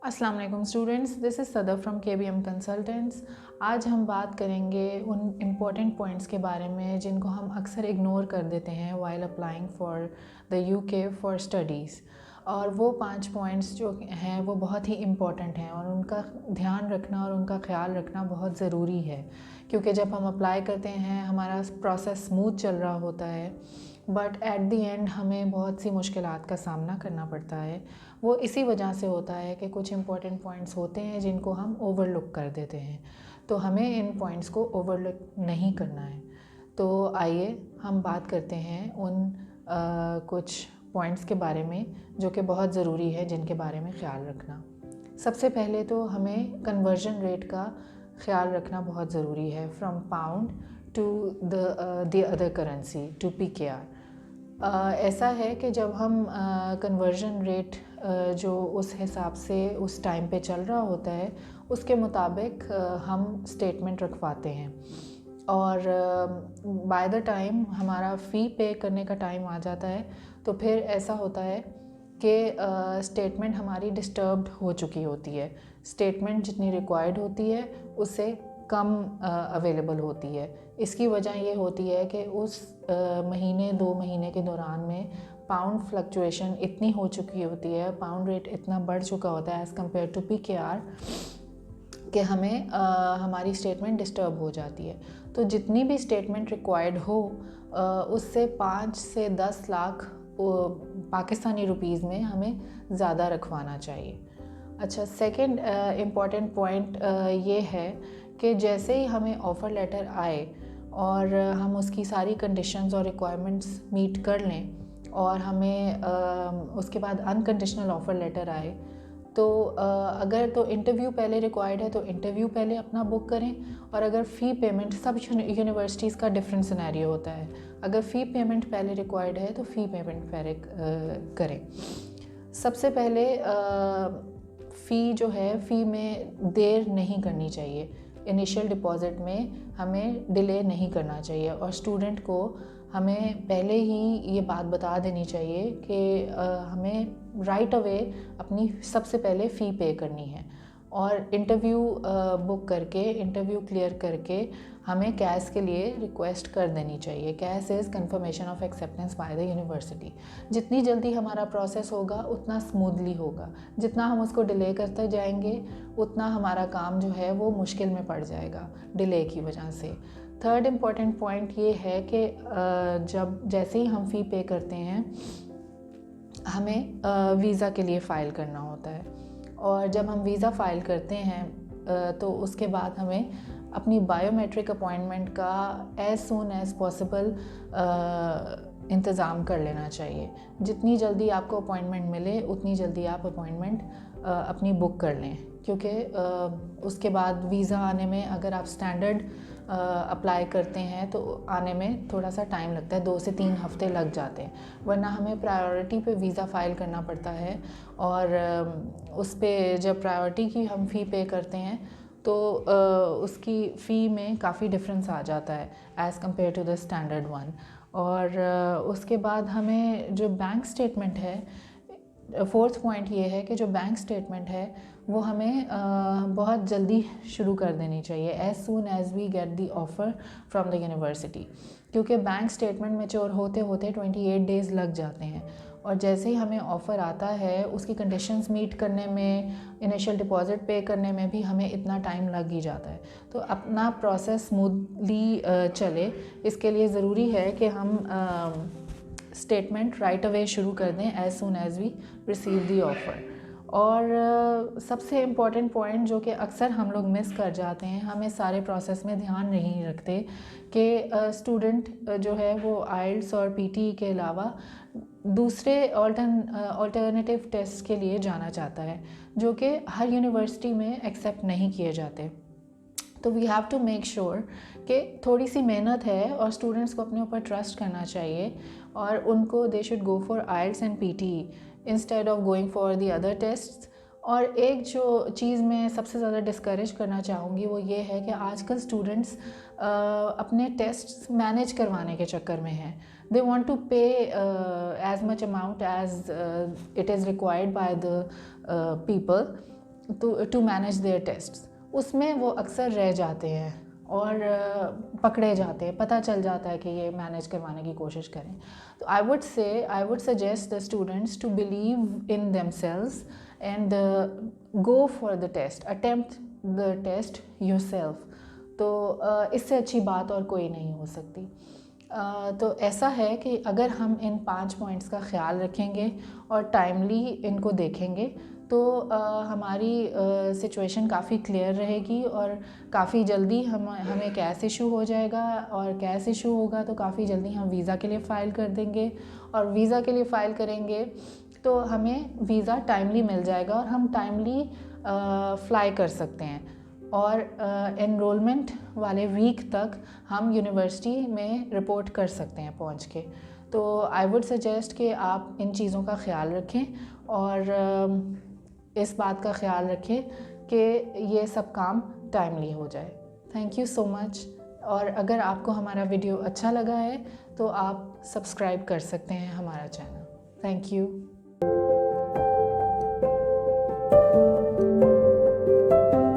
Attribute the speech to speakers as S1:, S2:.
S1: السلام علیکم students, this is Sadaf from KBM consultants. آج ہم بات کریں گے ان امپورٹنٹ پوائنٹس کے بارے میں جن کو ہم اکثر اگنور کر دیتے ہیں while applying for the UK for studies, اور وہ 5 پوائنٹس جو ہیں وہ بہت ہی امپورٹنٹ ہیں اور ان کا دھیان رکھنا اور ان کا خیال رکھنا بہت ضروری ہے، کیونکہ جب ہم اپلائی کرتے ہیں ہمارا پروسیس اسموتھ چل رہا ہوتا ہے، بٹ ایٹ دی اینڈ ہمیں بہت سی مشکلات کا سامنا کرنا پڑتا ہے۔ وہ اسی وجہ سے ہوتا ہے کہ کچھ امپورٹنٹ پوائنٹس ہوتے ہیں جن کو ہم اوور لک کر دیتے ہیں، تو ہمیں ان پوائنٹس کو اوور لک نہیں کرنا ہے۔ تو آئیے ہم بات کرتے ہیں ان کچھ پوائنٹس کے بارے میں جو کہ بہت ضروری ہے، جن کے بارے میں خیال رکھنا۔ سب سے پہلے تو ہمیں کنورژن ریٹ کا خیال رکھنا بہت ضروری ہے، from pound to the other currency to PKR۔ ایسا ہے کہ جب ہم کنورژن ریٹ جو اس حساب سے اس ٹائم پہ چل رہا ہوتا ہے اس کے مطابق ہم اسٹیٹمنٹ رکھواتے ہیں، اور بائی دا ٹائم ہمارا فی پے کرنے کا ٹائم آ جاتا ہے تو پھر ایسا ہوتا ہے کہ اسٹیٹمنٹ ہماری ڈسٹربڈ ہو چکی ہوتی ہے، اسٹیٹمنٹ جتنی ریکوائرڈ ہوتی ہے اس سے کم اویلیبل ہوتی ہے۔ اس کی وجہ یہ ہوتی ہے کہ اس مہینے 2 مہینے کے دوران میں پاؤنڈ فلکچویشن اتنی ہو چکی ہوتی ہے، پاؤنڈ ریٹ اتنا بڑھ چکا ہوتا ہے ایز کمپیئر ٹو PKR کہ ہمیں ہماری اسٹیٹمنٹ ڈسٹرب ہو جاتی ہے۔ تو جتنی بھی اسٹیٹمنٹ ریکوائرڈ ہو اس سے 5 سے 10 لاکھ پاکستانی روپیز میں ہمیں زیادہ رکھوانا چاہیے۔ اچھا، سیکنڈ امپورٹنٹ پوائنٹ یہ ہے کہ جیسے ہی ہمیں آفر لیٹر آئے اور ہم اس کی ساری کنڈیشنز اور ریکوائرمنٹس میٹ کر لیں اور ہمیں اس کے بعد انکنڈیشنل آفر لیٹر آئے، تو اگر تو انٹرویو پہلے ریکوائرڈ ہے تو انٹرویو پہلے اپنا بک کریں، اور اگر فی پیمنٹ، سب یونیورسٹیز کا ڈفرینٹ سینیریو ہوتا ہے، اگر فی پیمنٹ پہلے ریکوائرڈ ہے تو فی پیمنٹ پہلے کریں۔ سب سے پہلے فی جو ہے، فی میں دیر نہیں کرنی چاہیے، انیشیل ڈپازٹ میں ہمیں ڈیلے نہیں کرنا چاہیے، اور اسٹوڈنٹ کو ہمیں پہلے ہی یہ بات بتا دینی چاہیے کہ ہمیں رائٹ اوے اپنی سب سے پہلے فی پے کرنی ہے، اور انٹرویو بک کر کے، انٹرویو کلیئر کر کے ہمیں کیس کے لیے ریکویسٹ کر دینی چاہیے۔ Case is confirmation of acceptance by the university. جتنی جلدی ہمارا پروسیس ہوگا اتنا اسموتھلی ہوگا، جتنا ہم اس کو ڈیلے کرتے جائیں گے اتنا ہمارا کام جو ہے وہ مشکل میں پڑ جائے گا ڈیلے کی وجہ سے۔ تھرڈ امپورٹنٹ پوائنٹ یہ ہے کہ جیسے ہی ہم فی پے کرتے ہیں ہمیں ویزا کے لیے فائل کرنا ہوتا ہے، اور جب ہم ویزا فائل کرتے ہیں تو اس کے بعد ہمیں اپنی بائیو میٹرک اپوائنٹمنٹ کا ایز سون ایز پاسبل انتظام کر لینا چاہیے۔ جتنی جلدی آپ کو اپوائنٹمنٹ ملے اتنی جلدی آپ اپوائنٹمنٹ اپنی بک کر لیں، کیونکہ اس کے بعد ویزا آنے میں اگر آپ اسٹینڈرڈ اپلائی کرتے ہیں تو آنے میں تھوڑا سا ٹائم لگتا ہے، 2 سے 3 ہفتے لگ جاتے ہیں، ورنہ ہمیں پرائیورٹی پہ ویزا فائل کرنا پڑتا ہے، اور اس پہ جب پرائیورٹی کی ہم فی پے کرتے ہیں تو اس کی فی میں کافی ڈفرینس آ جاتا ہے as compare to the standard one. اور اس کے بعد ہمیں جو بینک اسٹیٹمنٹ ہے، فورتھ پوائنٹ یہ ہے کہ جو بینک اسٹیٹمنٹ ہے وہ ہمیں بہت جلدی شروع کر دینی چاہیے، as soon as we get the offer from the university, کیونکہ بینک اسٹیٹمنٹ میچور ہوتے ہوتے 28 ڈیز لگ جاتے ہیں، اور جیسے ہی ہمیں آفر آتا ہے اس کی کنڈیشنز میٹ کرنے میں، انیشیل ڈپازٹ پے کرنے میں بھی ہمیں اتنا ٹائم لگ ہی جاتا ہے۔ تو اپنا پروسیس اسموتھلی چلے اس کے لیے ضروری ہے کہ ہم اسٹیٹمنٹ رائٹ اوے شروع کر دیں as soon as we receive the offer. اور سب سے امپورٹنٹ پوائنٹ جو کہ اکثر ہم لوگ مس کر جاتے ہیں، ہم اس سارے پروسیس میں دھیان نہیں رکھتے کہ اسٹوڈنٹ جو ہے وہ آئلٹس اور PTE کے علاوہ دوسرے آلٹرنیٹیو ٹیسٹ کے لیے جانا چاہتا ہے، جو کہ ہر یونیورسٹی میں ایکسیپٹ نہیں کیے جاتے۔ تو we have to make sure کہ تھوڑی سی محنت ہے، اور اسٹوڈنٹس کو اپنے اوپر ٹرسٹ کرنا چاہیے، اور ان کو they should go for IELTS and PTE instead of going for the other test. اور ایک جو چیز میں سب سے زیادہ ڈسکریج کرنا چاہوں گی وہ یہ ہے کہ آج کل اسٹوڈنٹس اپنے ٹیسٹ مینیج کروانے کے چکر میں ہیں، they want to pay as much amount as it is required by the people, to manage their tests, اس میں وہ اکثر رہ جاتے ہیں اور پکڑے جاتے ہیں، پتہ چل جاتا ہے کہ یہ مینیج کروانے کی کوشش کریں. تو I would suggest the students to believe in themselves and go for the test, attempt the test yourself. تو اس سے اچھی بات اور کوئی نہیں ہو سکتی. تو ایسا ہے کہ اگر ہم ان 5 پوائنٹس کا خیال رکھیں گے اور ٹائملی ان کو دیکھیں گے تو ہماری سچویشن کافی کلیئر رہے گی اور کافی جلدی ہمیں کیش ایشو ہو جائے گا، اور کیش ایشو ہوگا تو کافی جلدی ہم ویزا کے لیے فائل کر دیں گے، اور ویزا کے لیے فائل کریں گے تو ہمیں ویزا ٹائملی مل جائے گا اور ہم ٹائملی فلائی کر سکتے ہیں، اور انرولمنٹ والے ویک تک ہم یونیورسٹی میں رپورٹ کر سکتے ہیں پہنچ کے. تو آئی وڈ سجیسٹ کہ آپ ان چیزوں کا خیال رکھیں اور اس بات کا خیال رکھیں کہ یہ سب کام ٹائملی ہو جائے. تھینک یو سو مچ. اور اگر آپ کو ہمارا ویڈیو اچھا لگا ہے تو آپ سبسکرائب کر سکتے ہیں ہمارا چینل. Thank you.